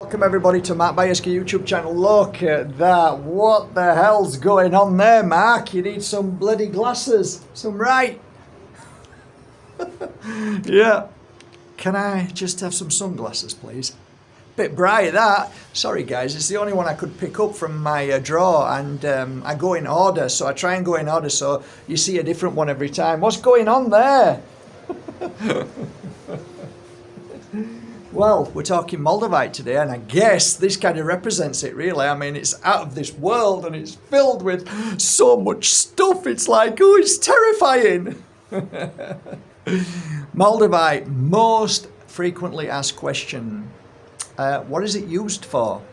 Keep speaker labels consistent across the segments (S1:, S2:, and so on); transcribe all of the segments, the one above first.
S1: Welcome everybody to Mark Bajerski YouTube channel. Look at that. What the hell's going on there, Mark? You need some bloody glasses. Some right. Yeah. Can I just have some sunglasses, please? Bit bright that. Sorry guys, it's the only one I could pick up from my drawer, and I go in order, so I try and go in order so you see a different one every time. What's going on there? Well, we're talking Moldavite today, and I guess this kind of represents it, really. I mean, it's out of this world, and it's filled with so much stuff. It's like, oh, it's terrifying. Moldavite, most frequently asked question. What is it used for?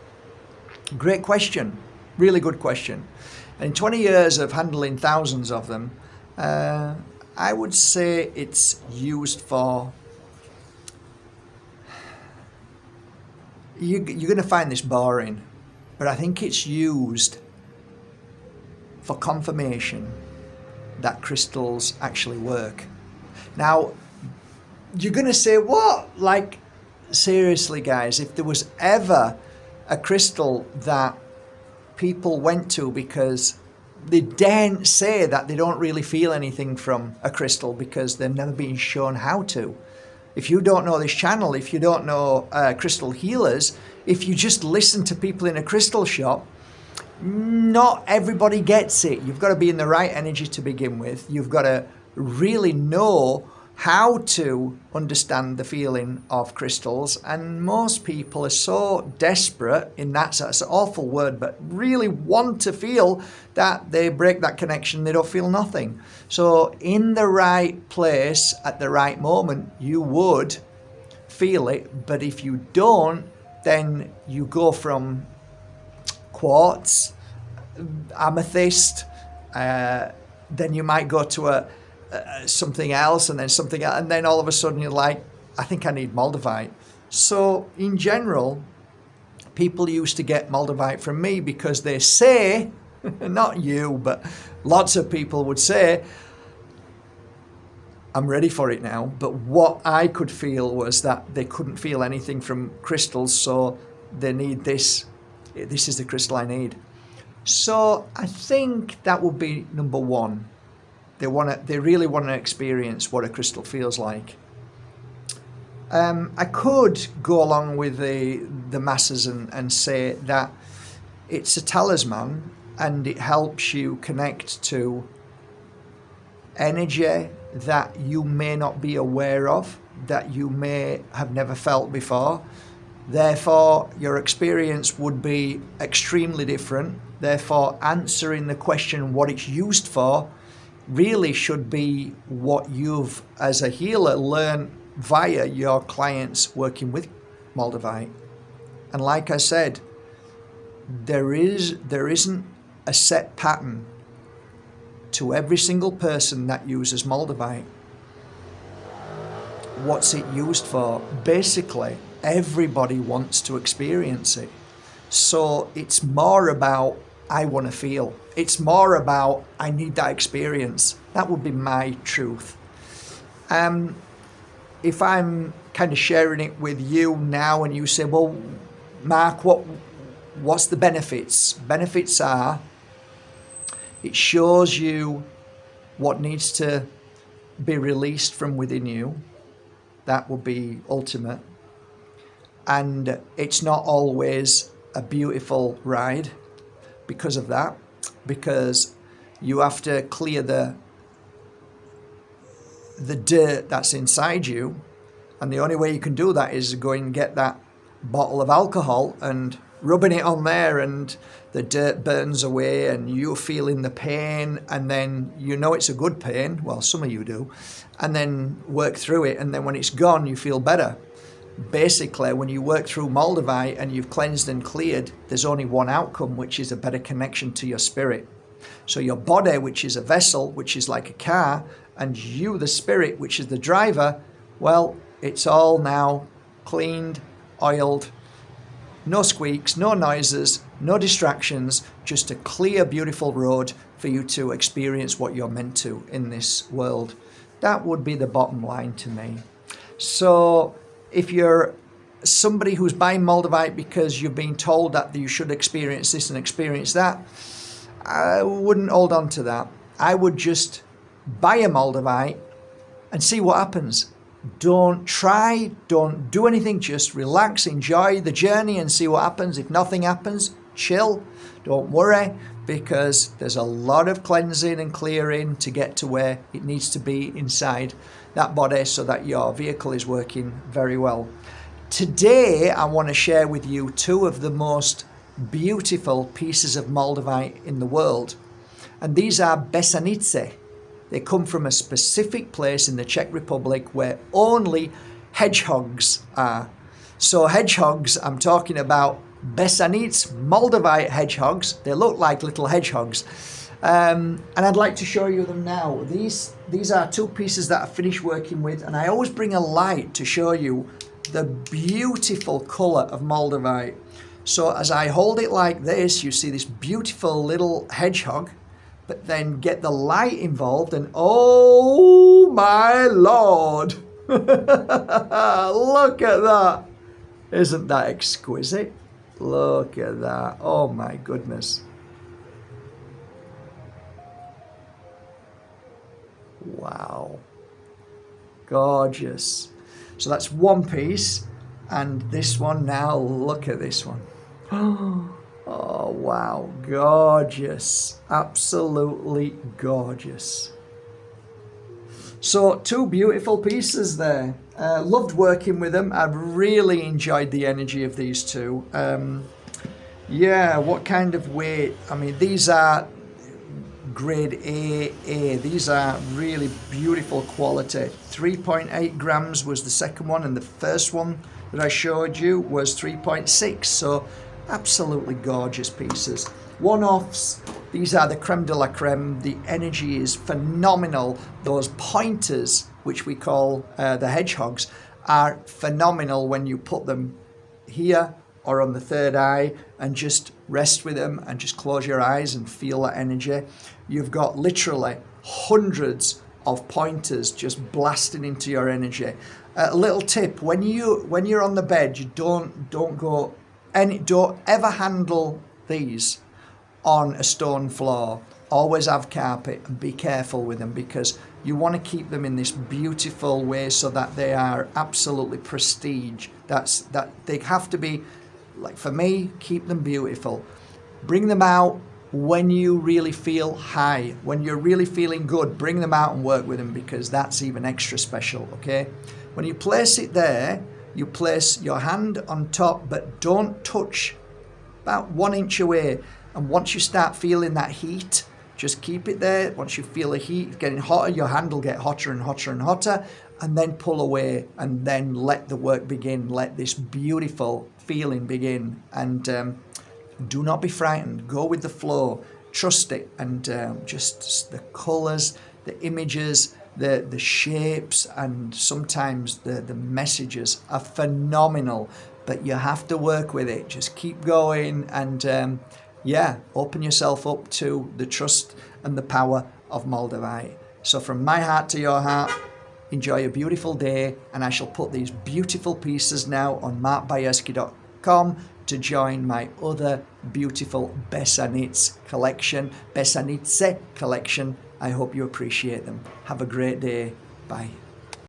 S1: Great question. Really good question. And in 20 years of handling thousands of them, I would say it's used for... You're going to find this boring, but I think it's used for confirmation that crystals actually work. Now, you're going to say, what? Like, seriously, guys, if there was ever a crystal that people went to because they daren't say that they don't really feel anything from a crystal because they've never been shown how to. If you don't know this channel, if you don't know crystal healers, if you just listen to people in a crystal shop, not everybody gets it. You've got to be in the right energy to begin with. You've got to really know how to understand the feeling of crystals, and most people are so desperate in that's an awful word, but really want to feel that they break that connection, they don't feel nothing. So in the right place at the right moment, you would feel it, but if you don't, then you go from quartz, amethyst, then you might go to something else, and then something else, and then all of a sudden you're like, I think I need Moldavite. So in general, people used to get Moldavite from me because they say, not you, but lots of people would say, I'm ready for it now. But what I could feel was that they couldn't feel anything from crystals, so they need this. This is the crystal I need. So I think that would be number one. They really want to experience what a crystal feels like. I could go along with the masses and say that it's a talisman, and it helps you connect to energy that you may not be aware of, that you may have never felt before. Therefore, your experience would be extremely different. Therefore, answering the question what it's used for really should be what you've, as a healer, learned via your clients working with Moldavite. And like I said, there isn't a set pattern to every single person that uses Moldavite. What's it used for? Basically, everybody wants to experience it. So it's more about, I want to feel. It's more about, I need that experience. That would be my truth. If I'm kind of sharing it with you now and you say, well, Mark, what's the benefits? Benefits are, it shows you what needs to be released from within you. That would be ultimate. And it's not always a beautiful ride because of that, because you have to clear the dirt that's inside you, and the only way you can do that is go and get that bottle of alcohol and rubbing it on there, and the dirt burns away and you're feeling the pain, and then you know it's a good pain, well, some of you do, and then work through it, and then when it's gone you feel better. Basically, when you work through Moldavite and you've cleansed and cleared, there's only one outcome, which is a better connection to your spirit. So your body, which is a vessel, which is like a car, and you, the spirit, which is the driver, well, it's all now cleaned, oiled, no squeaks, no noises, no distractions, just a clear, beautiful road for you to experience what you're meant to in this world. That would be the bottom line to me. So if you're somebody who's buying Moldavite because you've been told that you should experience this and experience that, I wouldn't hold on to that. I would just buy a Moldavite and see what happens. Don't try, don't do anything, just relax, enjoy the journey and see what happens. If nothing happens, chill, don't worry, because there's a lot of cleansing and clearing to get to where it needs to be inside that body so that your vehicle is working very well. Today, I want to share with you two of the most beautiful pieces of Moldavite in the world. And these are Besanice. They come from a specific place in the Czech Republic where only hedgehogs are. So hedgehogs, I'm talking about Besanice Moldavite hedgehogs. They look like little hedgehogs. And I'd like to show you them now. These are two pieces that I finished working with, and I always bring a light to show you the beautiful colour of Moldavite. So as I hold it like this, you see this beautiful little hedgehog, but then get the light involved and oh my Lord, look at that. Isn't that exquisite? Look at that. Oh my goodness. Wow. Gorgeous. So that's one piece, and this one now, look at this one. Oh wow, gorgeous, absolutely gorgeous. So two beautiful pieces there. Loved working with them. I've really enjoyed the energy of these two. Yeah, what kind of weight? I mean, these are grade A. These are really beautiful quality. 3.8 grams was the second one, and the first one that I showed you was 3.6. So absolutely gorgeous pieces. One-offs, these are the creme de la creme. The energy is phenomenal. Those pointers, which we call the hedgehogs, are phenomenal when you put them here or on the third eye and just rest with them and just close your eyes and feel that energy. You've got literally hundreds of pointers just blasting into your energy. A little tip: when you're on the bed, you don't ever handle these on a stone floor. Always have carpet and be careful with them, because you want to keep them in this beautiful way so that they are absolutely prestige. That they have to be, like for me, keep them beautiful. Bring them out when you really feel high, when you're really feeling good. Bring them out and work with them, because that's even extra special, okay? When you place it there, you place your hand on top, but don't touch, about 1 inch away. And once you start feeling that heat, just keep it there. Once you feel the heat getting hotter, your hand will get hotter and hotter and hotter, and then pull away, and then let the work begin. Let this beautiful feeling begin. And do not be frightened. Go with the flow. Trust it. And just the colors, the images, the shapes, and sometimes the messages are phenomenal. But you have to work with it. Just keep going, and yeah, open yourself up to the trust and the power of Moldavite. So from my heart to your heart, enjoy a beautiful day, and I shall put these beautiful pieces now on markbajerski.com to join my other beautiful Besanice collection. I hope you appreciate them. Have a great day. Bye.